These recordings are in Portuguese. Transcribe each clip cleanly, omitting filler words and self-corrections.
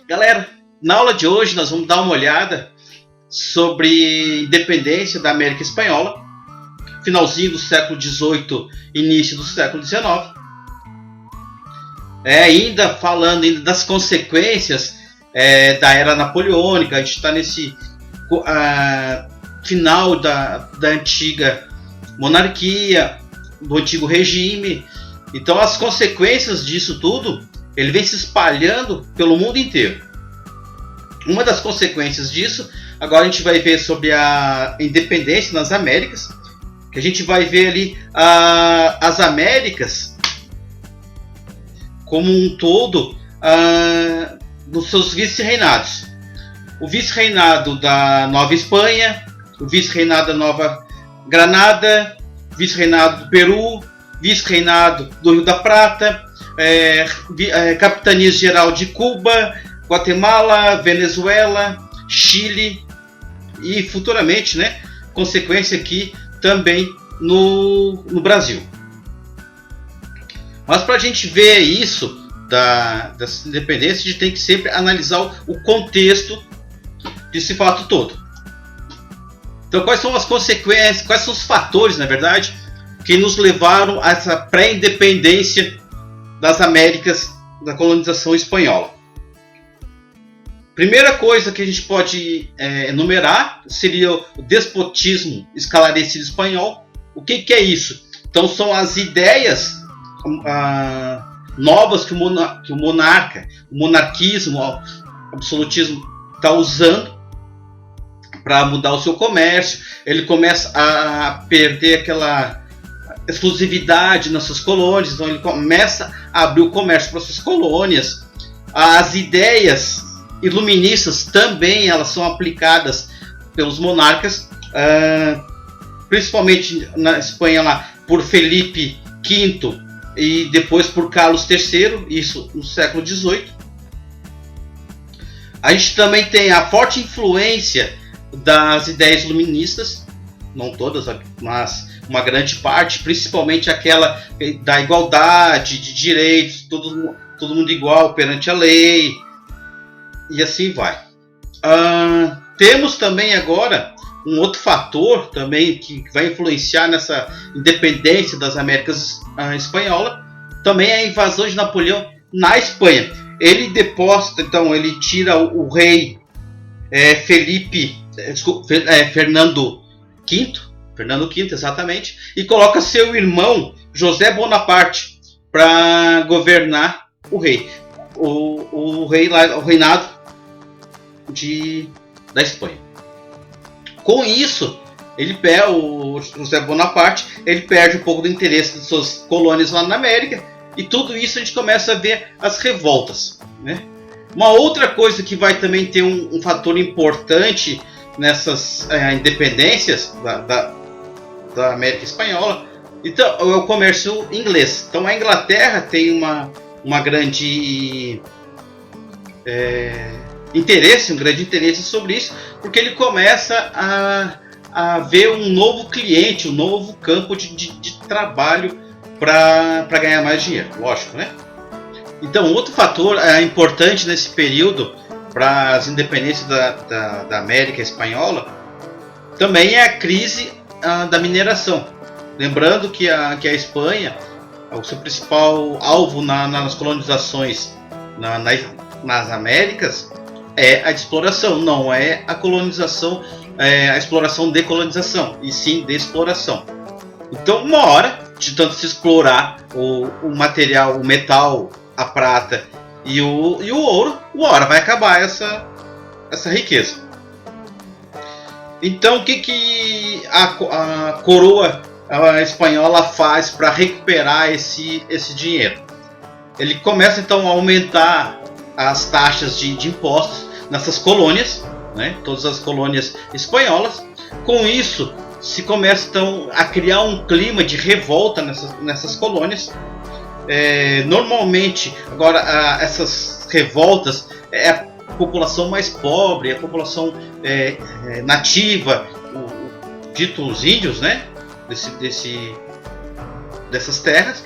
Galera, na aula de hoje nós vamos dar uma olhada sobre independência da América Espanhola, finalzinho do século XVIII, início do século XIX. Ainda falando das consequências da era napoleônica. A gente está nesse final da antiga monarquia, do antigo regime. Então as consequências disso tudo, ele vem se espalhando pelo mundo inteiro. Uma das consequências disso, agora a gente vai ver sobre a independência nas Américas, que a gente vai ver ali as Américas como um todo nos seus vice-reinados. O vice-reinado da Nova Espanha, o vice-reinado da Nova Granada, vice-reinado do Peru, vice-reinado do Rio da Prata, capitania geral de Cuba, Guatemala, Venezuela, Chile e futuramente, consequência aqui também no Brasil. Mas para a gente ver isso dessa independência, a gente tem que sempre analisar o contexto desse fato todo. Então, quais são as consequências, quais são os fatores, na verdade, que nos levaram a essa pré-independência das Américas, da colonização espanhola? Primeira coisa que a gente pode enumerar seria o despotismo esclarecido espanhol. O que é isso? Então, são as ideias novas que o monarca, o monarquismo, o absolutismo está usando para mudar o seu comércio. Ele começa a perder aquela exclusividade nas suas colônias, então ele começa a abrir o comércio para suas colônias. As ideias iluministas também elas são aplicadas pelos monarcas, principalmente na Espanha lá por Felipe V e depois por Carlos III, isso no século XVIII. A gente também tem a forte influência das ideias iluministas, não todas, mas uma grande parte, principalmente aquela da igualdade de direitos, todo mundo igual perante a lei, e assim vai. Temos também agora um outro fator também que vai influenciar nessa independência das Américas espanhola, também é a invasão de Napoleão na Espanha. Ele deposta, então ele tira o rei Fernando V, exatamente, e coloca seu irmão José Bonaparte para governar o rei. O reinado da Espanha. Com isso, o José Bonaparte, ele perde um pouco do interesse de suas colônias lá na América, e tudo isso a gente começa a ver as revoltas, Uma outra coisa que vai também ter um fator importante nessas independências da América Espanhola, então, é o comércio inglês. Então a Inglaterra tem uma grande interesse, um grande interesse sobre isso, porque ele começa a ver um novo cliente, um novo campo de trabalho para ganhar mais dinheiro, lógico, Então, outro fator importante nesse período para as independências da América Espanhola também é a crise da mineração. Lembrando que a Espanha, o seu principal alvo nas colonizações nas Américas é a exploração, não é a colonização, a exploração de colonização, e sim de exploração. Então, uma hora, de tanto se explorar o material, o metal, a prata e o ouro, uma hora vai acabar essa riqueza. Então, o que a coroa espanhola faz para recuperar esse dinheiro? Ele começa então a aumentar as taxas de impostos nessas colônias, todas as colônias espanholas. Com isso, se começa então a criar um clima de revolta nessas colônias. Normalmente, agora, essas revoltas é a população mais pobre, a população nativa, dito os índios, dessas terras,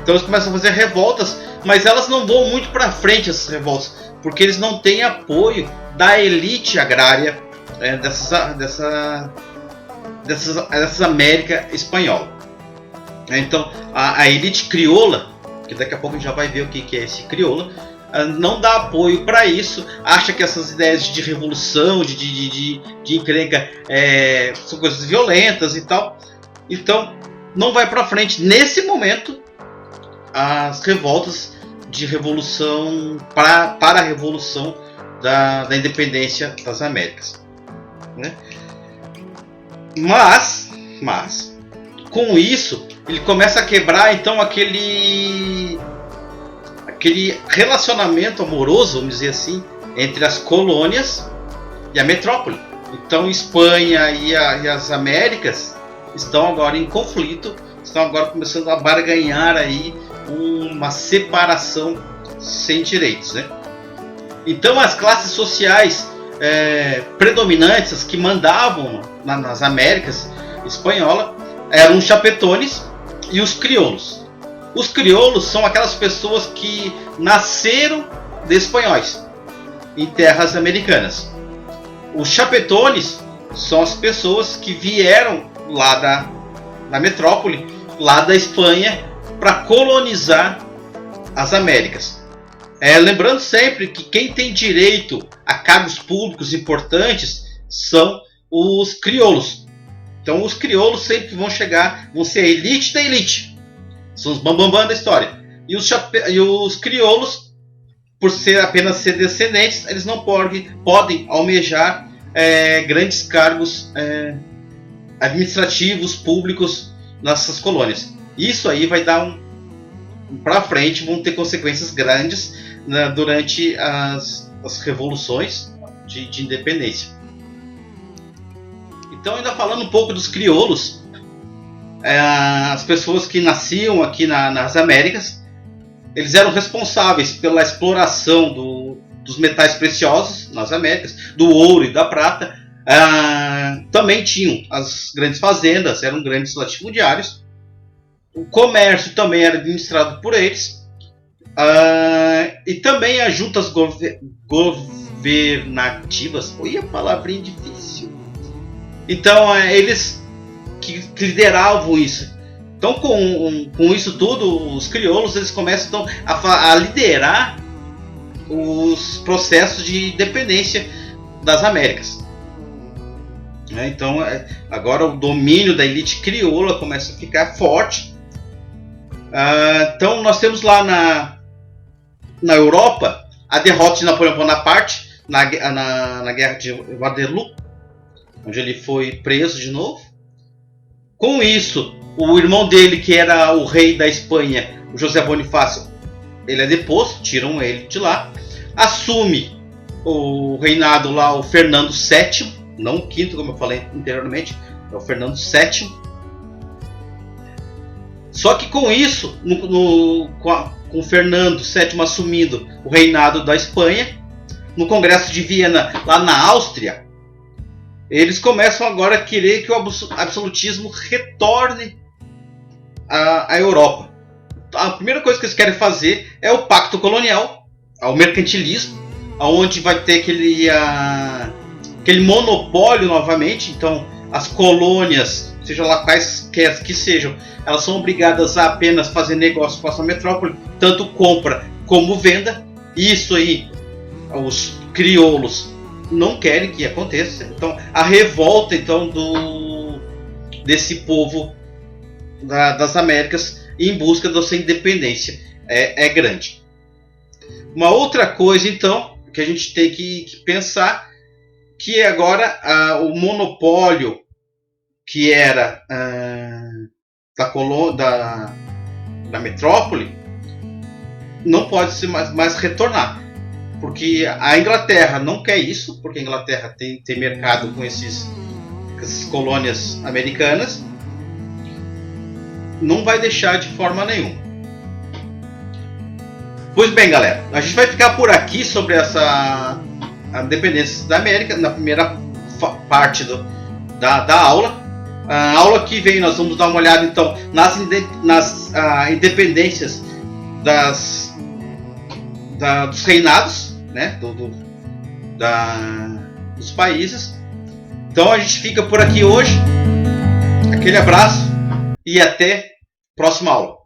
Então eles começam a fazer revoltas, mas elas não vão muito para frente, essas revoltas, porque eles não têm apoio da elite agrária dessas América espanhola. Então a elite crioula, que daqui a pouco a gente já vai ver o que é esse crioula, não dá apoio para isso, acha que essas ideias de revolução, de encrenca, são coisas violentas e tal. Então não vai para frente nesse momento as revoltas de revolução para a revolução da independência das Américas, né? Mas com isso ele começa a quebrar então aquele relacionamento amoroso, vamos dizer assim, entre as colônias e a metrópole. Então Espanha e as Américas estão agora em conflito, estão agora começando a barganhar aí uma separação sem direitos, né? Então as classes sociais predominantes, as que mandavam nas Américas espanhola, eram os chapetones e os crioulos. Os crioulos são aquelas pessoas que nasceram de espanhóis em terras americanas. Os chapetones são as pessoas que vieram lá da metrópole, lá da Espanha, para colonizar as Américas. Lembrando sempre que quem tem direito a cargos públicos importantes são os crioulos. Então os crioulos sempre vão ser a elite da elite. São os bambambam da história. E os crioulos, por apenas ser descendentes, eles não podem almejar grandes cargos administrativos, públicos nessas colônias. Isso aí vai dar para frente, vão ter consequências grandes, né, durante as revoluções de independência. Então, ainda falando um pouco dos crioulos, as pessoas que nasciam aqui nas Américas, eles eram responsáveis pela exploração dos metais preciosos nas Américas, do ouro e da prata. Também tinham as grandes fazendas, eram grandes latifundiários. O comércio também era administrado por eles. E também as juntas governativas. Olha a palavrinha difícil. Então, eles que lideravam isso. Então, com isso tudo, os crioulos eles começam então, a liderar os processos de independência das Américas. Então, agora o domínio da elite crioula começa a ficar forte. Então, nós temos lá na Europa a derrota de Napoleão Bonaparte na Guerra de Waterloo, onde ele foi preso de novo. Com isso, o irmão dele, que era o rei da Espanha, o José Bonifácio, ele é deposto, tiram ele de lá. Assume o reinado lá o Fernando VII, não o quinto, como eu falei anteriormente, é o Fernando VII. Só que com isso, com o Fernando VII assumindo o reinado da Espanha, no Congresso de Viena, lá na Áustria, eles começam agora a querer que o absolutismo retorne à Europa. A primeira coisa que eles querem fazer é o pacto colonial, o mercantilismo, onde vai ter aquele monopólio novamente. Então as colônias, seja lá quais que sejam, elas são obrigadas a apenas fazer negócio com essa metrópole, tanto compra como venda. Isso aí os crioulos não querem que aconteça. Então a revolta então desse povo das Américas em busca da sua independência é grande. Uma outra coisa então que a gente tem que pensar, que agora o monopólio que era da metrópole não pode se mais retornar, porque a Inglaterra não quer isso, porque a Inglaterra tem mercado com essas colônias americanas, não vai deixar de forma nenhuma. Pois bem, galera, a gente vai ficar por aqui sobre a independência da América na primeira parte da aula. A aula que vem nós vamos dar uma olhada então nas independências dos reinados, né, dos países. Então a gente fica por aqui hoje. Aquele abraço e até a próxima aula.